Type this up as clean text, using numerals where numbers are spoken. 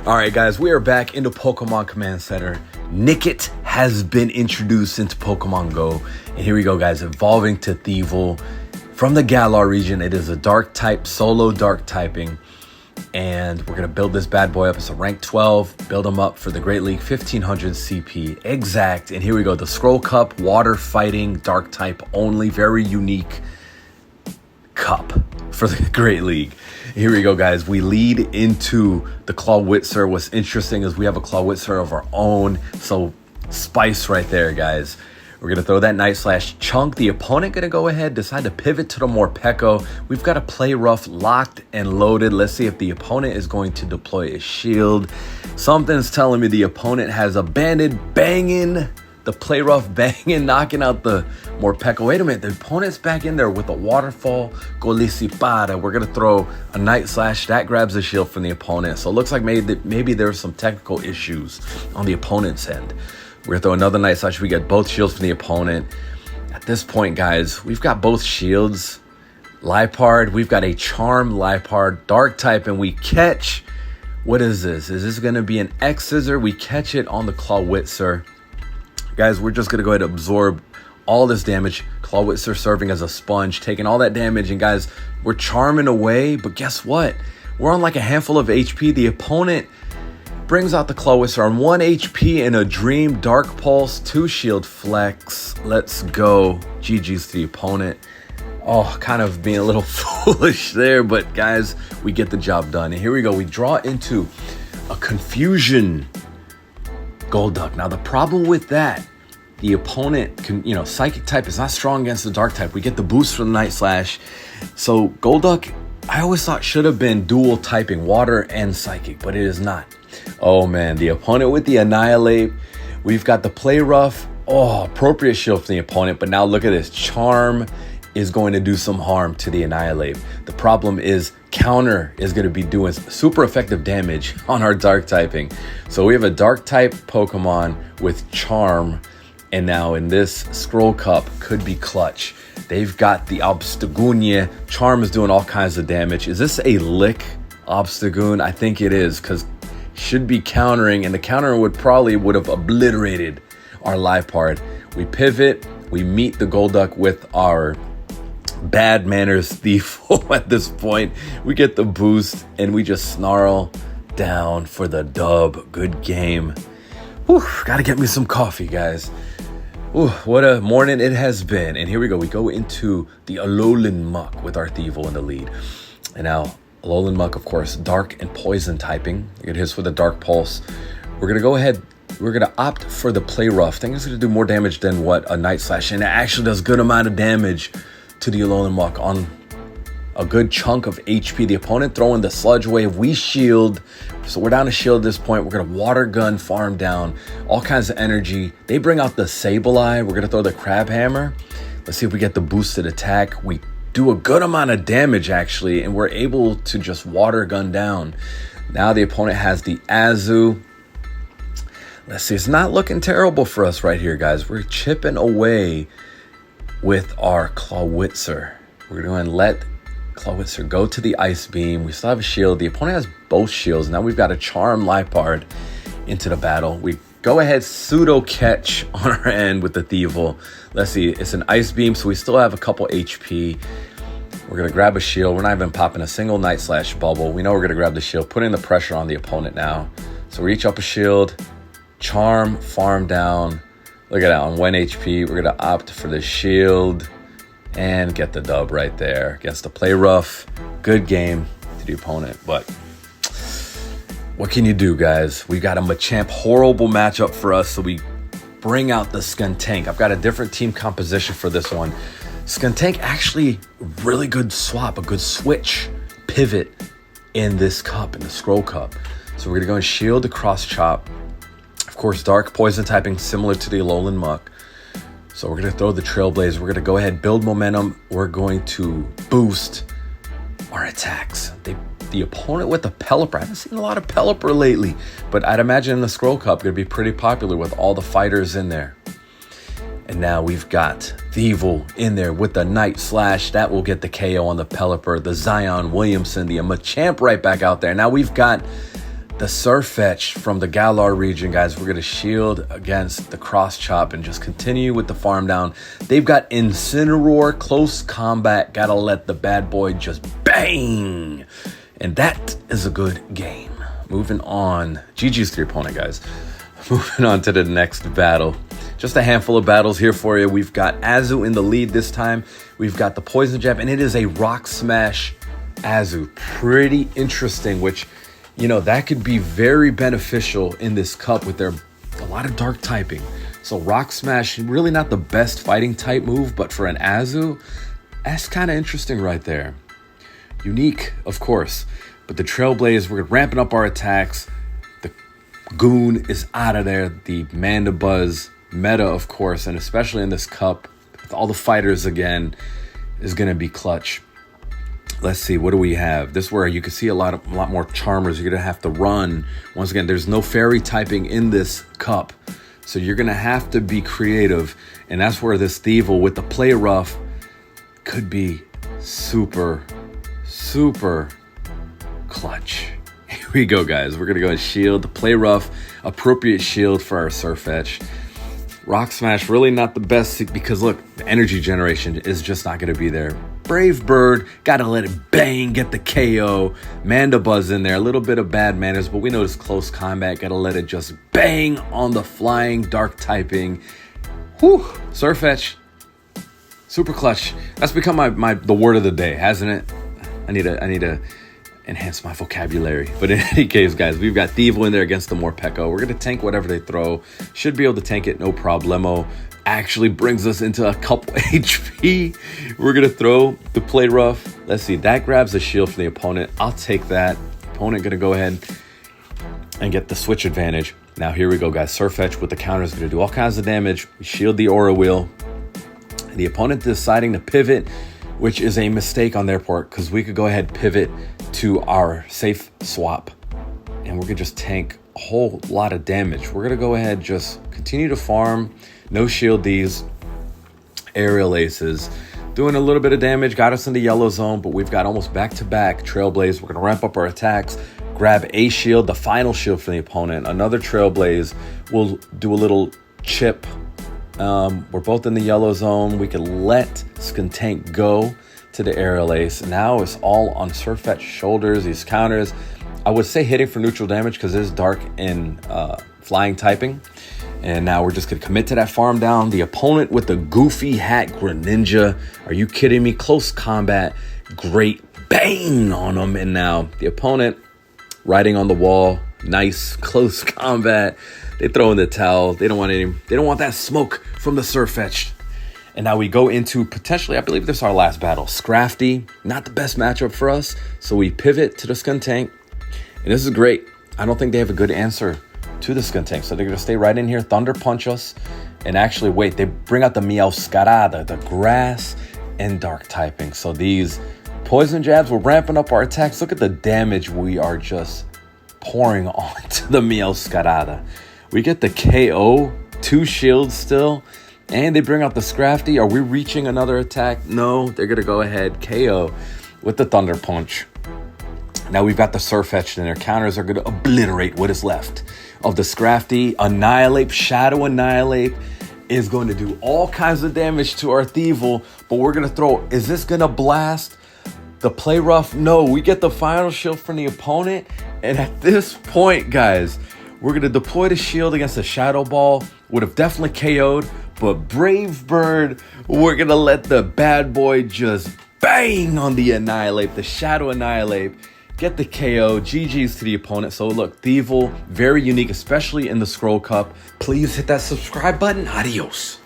All right, guys, we are back into Pokemon Command Center. Nickit has been introduced into Pokemon Go. And here we go, guys, evolving to THIEVUL. From the Galar region, it is a dark type, solo dark typing. And we're going to build this bad boy up. It's a rank 12. Build them up for the Great League, 1500 CP. Exact. And here we go. The Scroll Cup, water fighting, dark type only. Very unique cup for the Great League. Here we go, guys. We lead into the Clawitzer. What's interesting is we have a Clawitzer of our own. So spice right there, guys. We're going to throw that Night Slash chunk. The opponent going to go ahead, decide to pivot to the Morpeko. We've got to play rough, locked and loaded. Let's see if the opponent is going to deploy a shield. Something's telling me the opponent has abandoned banging. The play rough banging, knocking out the Morpeko. Wait a minute, the opponent's back in there with a Waterfall Golisipada. We're going to throw a Night Slash. That grabs a shield from the opponent. So it looks like maybe there's some technical issues on the opponent's end. We're going to throw another Night Slash. We get both shields from the opponent. At this point, guys, we've got both shields. Liepard, we've got a Charm Liepard, Dark type, and we catch... What is this? Is this going to be an X-Scissor? We catch it on the Clawitzer. Guys, we're just going to go ahead and absorb all this damage. Clawitzer serving as a sponge, taking all that damage. And guys, we're charming away. But guess what? We're on like a handful of HP. The opponent brings out the Clawitzer on 1 HP in a Dream, Dark Pulse, 2 Shield Flex. Let's go. GG's to the opponent. Oh, kind of being a little foolish there. But guys, we get the job done. And here we go. We draw into a Confusion Golduck. Now the problem with that, the opponent can, Psychic type is not strong against the Dark type. We get the boost from the Night Slash. So Golduck, I always thought should have been dual typing, water and Psychic, but it is not. Oh man, the opponent with the Annihilate. We've got the Play Rough. Oh, appropriate shield from the opponent, but now look at this. Charm is going to do some harm to the Annihilate. The problem is counter is going to be doing super effective damage on our dark typing. So we have a dark type Pokemon with Charm, and now in this Scroll Cup could be clutch. They've got the Obstagoon. Charm is doing all kinds of damage. Is this a Lick Obstagoon? I think it is, because should be countering, and the counter would have obliterated our Liepard. We pivot, we meet the Golduck with our bad manners THIEVUL. At this point, we get the boost and we just snarl down for the dub. Good game. Whew, gotta get me some coffee, guys. Ooh, what a morning it has been. And here we go. We go into the Alolan Muck with our THIEVUL in the lead. And now Alolan Muck, of course, dark and poison typing. It hits with a Dark Pulse. We're gonna go ahead. We're going to opt for the Play Rough. I think it's going to do more damage than what a Night Slash. And it actually does good amount of damage to the Alolan Muck on a good chunk of HP. The opponent throwing the Sludge Wave. We shield. So we're down to shield at this point. We're going to Water Gun, farm down. All kinds of energy. They bring out the Sableye. We're going to throw the Crab Hammer. Let's see if we get the boosted attack. We do a good amount of damage, actually. And we're able to just Water Gun down. Now the opponent has the Azu. Let's see, it's not looking terrible for us right here, guys. We're chipping away with our Clawitzer. We're going to let Clawitzer go to the Ice Beam. We still have a shield. The opponent has both shields. Now we've got a Charm Liepard into the battle. We go ahead, pseudo catch on our end with the THIEVUL. Let's see, it's an Ice Beam, so we still have a couple HP. We're going to grab a shield. We're not even popping a single Night Slash bubble. We know we're going to grab the shield, putting the pressure on the opponent now. So reach up a shield. Charm, farm down. Look at that, on 1 HP. We're going to opt for the shield and get the dub right there against the Play Rough. Good game to the opponent, but what can you do, guys? We got a Machamp. Horrible matchup for us, so we bring out the Skuntank. I've got a different team composition for this one. Skuntank actually really good swap, a good switch pivot in this cup, in the Scroll Cup. So we're going to go and shield the Cross Chop. Of course, dark poison typing similar to the Alolan Muck. So we're going to throw the Trailblaze. We're going to go ahead and build momentum. We're going to boost our attacks. The opponent with the Pelipper. I haven't seen a lot of Pelipper lately, but I'd imagine in the Scroll Cup going to be pretty popular with all the fighters in there. And now we've got THIEVUL in there with the Night Slash. That will get the KO on the Pelipper. The Zion Williamson, the Machamp right back out there. Now we've got the Surfetch from the Galar region, guys. We're going to shield against the cross chop and just continue with the farm down. They've got Incineroar, close combat. Gotta let the bad boy just bang. And that is a good game. Moving on. GG's to your opponent, guys. Moving on to the next battle. Just a handful of battles here for you. We've got Azu in the lead this time. We've got the Poison Jab, and it is a Rock Smash Azu. Pretty interesting, which, you know, that could be very beneficial in this cup with a lot of dark typing. So Rock Smash, really not the best fighting type move, but for an Azu, that's kind of interesting right there. Unique, of course, but the Trailblaze, we're ramping up our attacks. The Goon is out of there. The Mandibuzz meta, of course, and especially in this cup, with all the fighters again, is going to be clutch. Let's see, what do we have? This is where you can see a lot more Charmers. You're going to have to run. Once again, there's no fairy typing in this cup, so you're going to have to be creative, and that's where this THIEVUL with the Play Rough could be super clutch. Here we go, guys. We're going to go and shield the Play Rough, appropriate shield for our Surfetch. Rock Smash, really not the best because, look, the energy generation is just not going to be there. Brave Bird, got to let it bang, get the KO. Mandibuzz in there, a little bit of bad manners, but we know it's close combat. Got to let it just bang on the flying dark typing. Whew, Surfetch, super clutch. That's become the word of the day, hasn't it? I need to enhance my vocabulary. But in any case, guys, we've got THIEVUL in there against the Morpeko. We're going to tank whatever they throw. Should be able to tank it, no problemo. Actually brings us into a couple HP. We're going to throw the Play Rough. Let's see, that grabs a shield from the opponent. I'll take that. Opponent going to go ahead and get the switch advantage. Now here we go, guys. Surfetch with the counter is going to do all kinds of damage. We shield the Aura Wheel. The opponent deciding to pivot, which is a mistake on their part, because we could go ahead and pivot to our safe swap, and we could just tank a whole lot of damage. We're going to go ahead, just continue to farm, no shield these aerial aces, doing a little bit of damage, got us in the yellow zone, but we've got almost back-to-back Trailblaze. We're going to ramp up our attacks, grab a shield, the final shield for the opponent, another Trailblaze. We'll do a little chip. We're both in the yellow zone. We can let Skuntank go to the aerial ace. Now it's all on Surfetch's shoulders. These counters, I would say hitting for neutral damage because it is dark in flying typing. And now we're just going to commit to that farm down. The opponent with the goofy hat Greninja. Are you kidding me? Close combat. Great bang on them. And now the opponent riding on the wall. Nice close combat. They throw in the towel. They don't want that smoke from the Surfetch. And now we go into potentially, I believe this is our last battle. Scrafty, not the best matchup for us. So we pivot to the Skuntank. And this is great. I don't think they have a good answer to the Skuntank. So they're going to stay right in here, Thunder Punch us. And actually, wait, they bring out the Meowscarada, the grass and dark typing. So these Poison Jabs, we're ramping up our attacks. Look at the damage we are just pouring onto the Meowscarada. We get the KO, 2 shields still, and they bring out the Scrafty. Are we reaching another attack? No, they're going to go ahead, KO with the Thunder Punch. Now we've got the Surfetch, and their counters are going to obliterate what is left of the Scrafty. Annihilate, Shadow Annihilate is going to do all kinds of damage to our THIEVUL, but we're going to throw, is this going to blast the Play Rough? No, we get the final shield from the opponent, and at this point, guys, we're going to deploy the shield against the Shadow Ball. Would have definitely KO'd, but Brave Bird, we're going to let the bad boy just bang on the Annihilate, the Shadow Annihilate, get the KO. GG's to the opponent. So look, THIEVUL, very unique, especially in the Scroll Cup. Please hit that subscribe button. Adios.